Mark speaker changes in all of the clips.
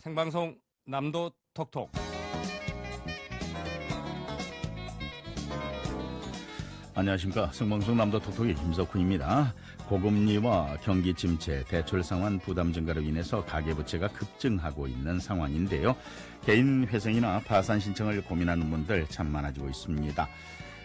Speaker 1: 생방송 남도 톡톡.
Speaker 2: 안녕하십니까. 생방송 남도 톡톡의 김석훈입니다. 고금리와 경기 침체, 대출 상환 부담 증가로 인해서 가계부채가 급증하고 있는 상황인데요. 개인 회생이나 파산 신청을 고민하는 분들 참 많아지고 있습니다.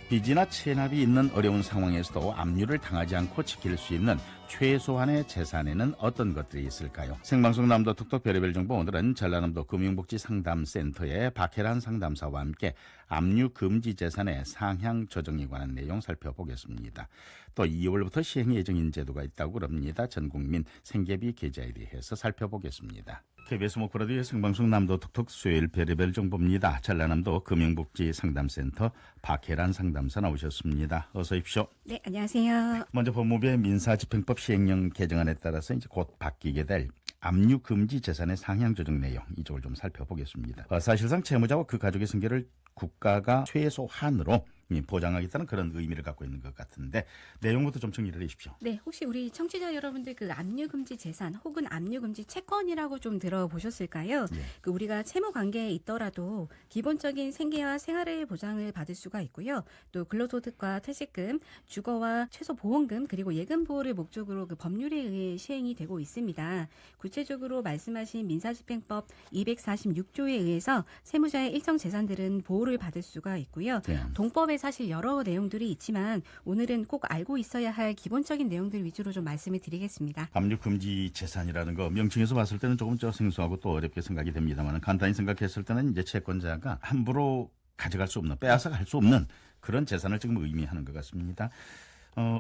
Speaker 2: 빚이나 체납이 있는 어려운 상황에서도 압류를 당하지 않고 지킬 수 있는 최소한의 재산에는 어떤 것들이 있을까요? 생방송 남도 톡톡 별의별 정보, 오늘은 전라남도 금융복지상담센터의 박혜란 상담사와 함께 압류 금지 재산의 상향 조정에 관한 내용 살펴보겠습니다. 또 2월부터 시행 예정인 제도가 있다고 그럽니다. 전국민 생계비 계좌에 대해서 살펴보겠습니다. KBS 목포라디오의 생방송 남도 톡톡 수요일 별의별 정보입니다. 전라남도 금융복지상담센터 박혜란 상담사 나오셨습니다. 어서 오십시오.
Speaker 3: 네, 안녕하세요.
Speaker 2: 먼저 법무부의 민사집행법 시행령 개정안에 따라서 이제 곧 바뀌게 될 압류 금지 재산의 상향 조정 내용, 이쪽을 좀 살펴보겠습니다. 사실상 채무자와 그 가족의 생계를 국가가 최소한으로 보장하겠다는 그런 의미를 갖고 있는 것 같은데, 내용부터 좀 정리를 해주십시오.
Speaker 3: 네, 혹시 우리 청취자 여러분들 그 압류금지 재산 혹은 압류금지 채권이라고 좀 들어보셨을까요?
Speaker 2: 예.
Speaker 3: 그 우리가 채무 관계에 있더라도 기본적인 생계와 생활의 보장을 받을 수가 있고요. 또 근로소득과 퇴직금, 주거와 최소보험금, 그리고 예금 보호를 목적으로 그 법률에 의해 시행이 되고 있습니다. 구체적으로 말씀하신 민사집행법 246조에 의해서 채무자의 일정 재산들은 보호를 받을 수가 있고요.
Speaker 2: 예.
Speaker 3: 동법에 사실 여러 내용들이 있지만 오늘은 꼭 알고 있어야 할 기본적인 내용들 위주로 좀 말씀을 드리겠습니다.
Speaker 2: 압류 금지 재산이라는 거 명칭에서 봤을 때는 조금 생소하고 또 어렵게 생각이 됩니다만, 간단히 생각했을 때는 이제 채권자가 함부로 가져갈 수 없는, 빼앗아 갈 수 없는 그런 재산을 지금 의미하는 것 같습니다.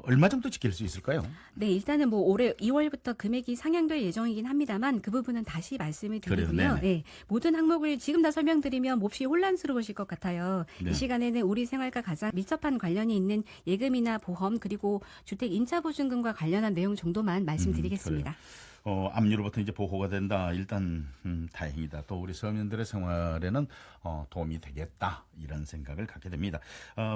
Speaker 2: 얼마 정도 지킬 수 있을까요?
Speaker 3: 네, 일단은 뭐 올해 2월부터 금액이 상향될 예정이긴 합니다만 그 부분은 다시 말씀을 드리고요.
Speaker 2: 그래요, 네네.
Speaker 3: 네, 모든 항목을 지금 다 설명드리면 몹시 혼란스러우실 것 같아요.
Speaker 2: 네.
Speaker 3: 이 시간에는 우리 생활과 가장 밀접한 관련이 있는 예금이나 보험, 그리고 주택 임차보증금과 관련한 내용 정도만 말씀드리겠습니다.
Speaker 2: 압류로부터 이제 보호가 된다. 일단 다행이다. 또 우리 서민들의 생활에는 도움이 되겠다. 이런 생각을 갖게 됩니다.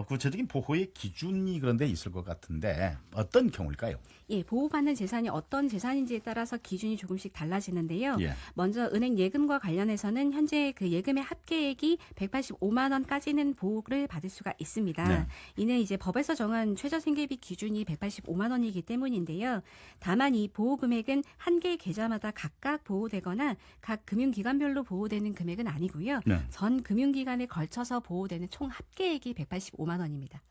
Speaker 2: 구체적인 보호의 기준이 그런데 있을 것 같은데 어떤 경우일까요?
Speaker 3: 예, 보호받는 재산이 어떤 재산인지에 따라서 기준이 조금씩 달라지는데요.
Speaker 2: 예.
Speaker 3: 먼저 은행 예금과 관련해서는 현재 그 예금의 합계액이 185만 원까지는 보호를 받을 수가 있습니다.
Speaker 2: 네.
Speaker 3: 이는 이제 법에서 정한 최저생계비 기준이 185만 원이기 때문인데요. 다만 이 보호 금액은 한 개의 계좌마다 각각 보호되거나 각 금융기관별로 보호되는 금액은 아니고요.
Speaker 2: 네.
Speaker 3: 전 금융기관에 걸쳐서 보호되는 총 합계액이 185만 원입니다.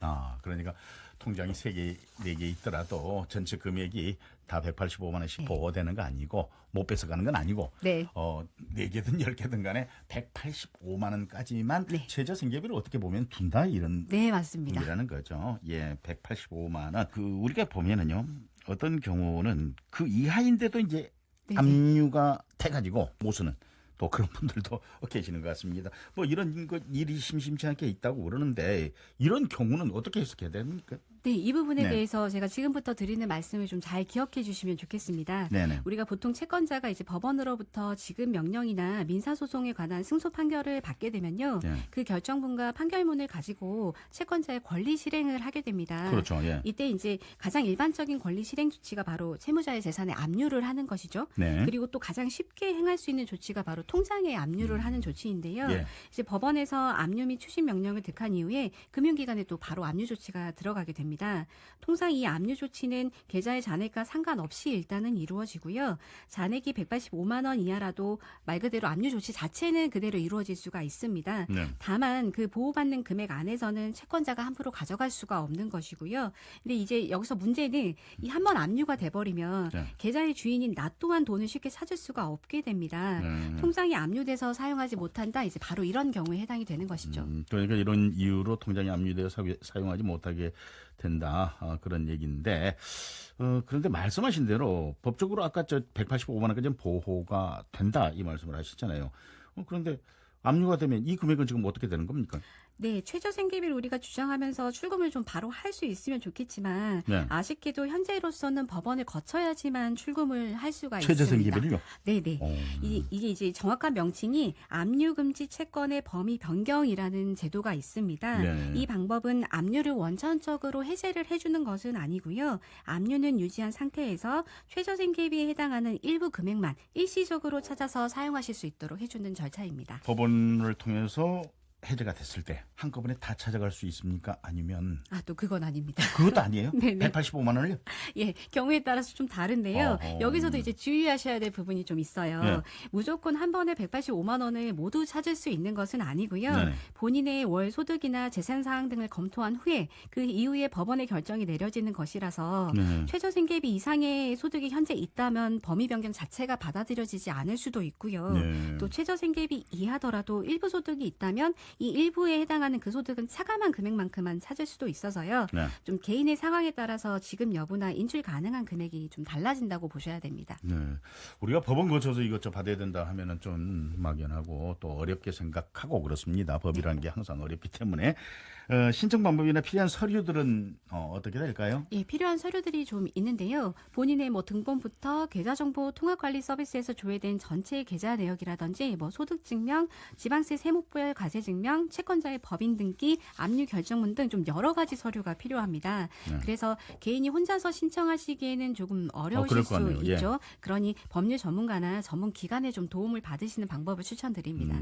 Speaker 2: 그러니까 통장이 3개, 4개 있더라도 전체 금액이 다 185만 원씩 보호되는 거 아니고, 못 뺏어가는 건 아니고,
Speaker 3: 네.
Speaker 2: 4개든 10개든 간에 185만 원까지만
Speaker 3: 네.
Speaker 2: 최저생계비를 어떻게 보면 둔다, 이런
Speaker 3: 네, 맞습니다.
Speaker 2: 의미라는 거죠. 예, 185만 원. 우리가 보면은요, 어떤 경우는 그 이하인데도 이제
Speaker 3: 네.
Speaker 2: 압류가 돼가지고 못 쓰는 또 그런 분들도 계시는 것 같습니다. 뭐 이런 일이 심심치 않게 있다고 그러는데, 이런 경우는 어떻게 해석해야 됩니까?
Speaker 3: 네, 이 부분에
Speaker 2: 네.
Speaker 3: 대해서 제가 지금부터 드리는 말씀을 좀 잘 기억해 주시면 좋겠습니다.
Speaker 2: 네네.
Speaker 3: 우리가 보통 채권자가 이제 법원으로부터 지급 명령이나 민사소송에 관한 승소 판결을 받게 되면요.
Speaker 2: 네.
Speaker 3: 그 결정문과 판결문을 가지고 채권자의 권리 실행을 하게 됩니다.
Speaker 2: 그렇죠. 예.
Speaker 3: 이때 이제 가장 일반적인 권리 실행 조치가 바로 채무자의 재산에 압류를 하는 것이죠.
Speaker 2: 네.
Speaker 3: 그리고 또 가장 쉽게 행할 수 있는 조치가 바로 통장에 압류를 하는 조치인데요.
Speaker 2: 예.
Speaker 3: 이제 법원에서 압류 및 추심 명령을 득한 이후에 금융기관에 또 바로 압류 조치가 들어가게 됩니다. 통상 이 압류 조치는 계좌의 잔액과 상관없이 일단은 이루어지고요. 잔액이 185만 원 이하라도 말 그대로 압류 조치 자체는 그대로 이루어질 수가 있습니다.
Speaker 2: 네.
Speaker 3: 다만 그 보호받는 금액 안에서는 채권자가 함부로 가져갈 수가 없는 것이고요. 근데 이제 여기서 문제는 이 한 번 압류가 돼버리면
Speaker 2: 네.
Speaker 3: 계좌의 주인인 나 또한 돈을 쉽게 찾을 수가 없게 됩니다. 통장이 압류돼서 사용하지 못한다. 이제 바로 이런 경우에 해당이 되는 것이죠.
Speaker 2: 그러니까 이런 이유로 통장이 압류되어 사용하지 못하게 된다, 그런 얘기인데, 그런데 말씀하신 대로 법적으로 아까 185만 원까지는 보호가 된다, 이 말씀을 하셨잖아요. 그런데 압류가 되면 이 금액은 지금 어떻게 되는 겁니까?
Speaker 3: 네, 최저생계비를 우리가 주장하면서 출금을 좀 바로 할 수 있으면 좋겠지만
Speaker 2: 네.
Speaker 3: 아쉽게도 현재로서는 법원을 거쳐야지만 출금을 할 수가
Speaker 2: 최저생계비를요?
Speaker 3: 있습니다. 네네. 이게 이제 정확한 명칭이 압류금지 채권의 범위 변경이라는 제도가 있습니다.
Speaker 2: 네.
Speaker 3: 이 방법은 압류를 원천적으로 해제를 해주는 것은 아니고요. 압류는 유지한 상태에서 최저생계비에 해당하는 일부 금액만 일시적으로 찾아서 사용하실 수 있도록 해주는 절차입니다.
Speaker 2: 법원을 통해서 해제가 됐을 때 한꺼번에 다 찾아갈 수 있습니까? 아니면
Speaker 3: 또 그건 아닙니다.
Speaker 2: 그것도 아니에요?
Speaker 3: 네네.
Speaker 2: 185만 원을요?
Speaker 3: 예, 경우에 따라서 좀 다른데요.
Speaker 2: 어허.
Speaker 3: 여기서도 이제 주의하셔야 될 부분이 좀 있어요.
Speaker 2: 네.
Speaker 3: 무조건 한 번에 185만 원을 모두 찾을 수 있는 것은 아니고요.
Speaker 2: 네네.
Speaker 3: 본인의 월 소득이나 재산 사항 등을 검토한 후에 그 이후에 법원의 결정이 내려지는 것이라서
Speaker 2: 네.
Speaker 3: 최저생계비 이상의 소득이 현재 있다면 범위 변경 자체가 받아들여지지 않을 수도 있고요.
Speaker 2: 네.
Speaker 3: 또 최저생계비 이하더라도 일부 소득이 있다면 이 일부에 해당하는 그 소득은 차감한 금액만큼만 찾을 수도 있어서요.
Speaker 2: 네.
Speaker 3: 좀 개인의 상황에 따라서 지급 여부나 인출 가능한 금액이 좀 달라진다고 보셔야 됩니다.
Speaker 2: 네. 우리가 법원 거쳐서 이것저것 받아야 된다 하면은 좀 막연하고 또 어렵게 생각하고 그렇습니다. 법이라는 게 항상 어렵기 때문에 신청 방법이나 필요한 서류들은 어떻게 될까요?
Speaker 3: 예, 필요한 서류들이 좀 있는데요. 본인의 등본부터 계좌정보 통합관리 서비스에서 조회된 전체 계좌 내역이라든지 소득증명, 지방세 세목별 과세증명, 채권자의 법인 등기, 압류 결정문 등 좀 여러 가지 서류가 필요합니다.
Speaker 2: 네.
Speaker 3: 그래서 개인이 혼자서 신청하시기에는 조금 어려우실
Speaker 2: 그럴
Speaker 3: 수
Speaker 2: 것 같네요. 예.
Speaker 3: 있죠. 그러니 법률 전문가나 전문 기관의 좀 도움을 받으시는 방법을 추천드립니다.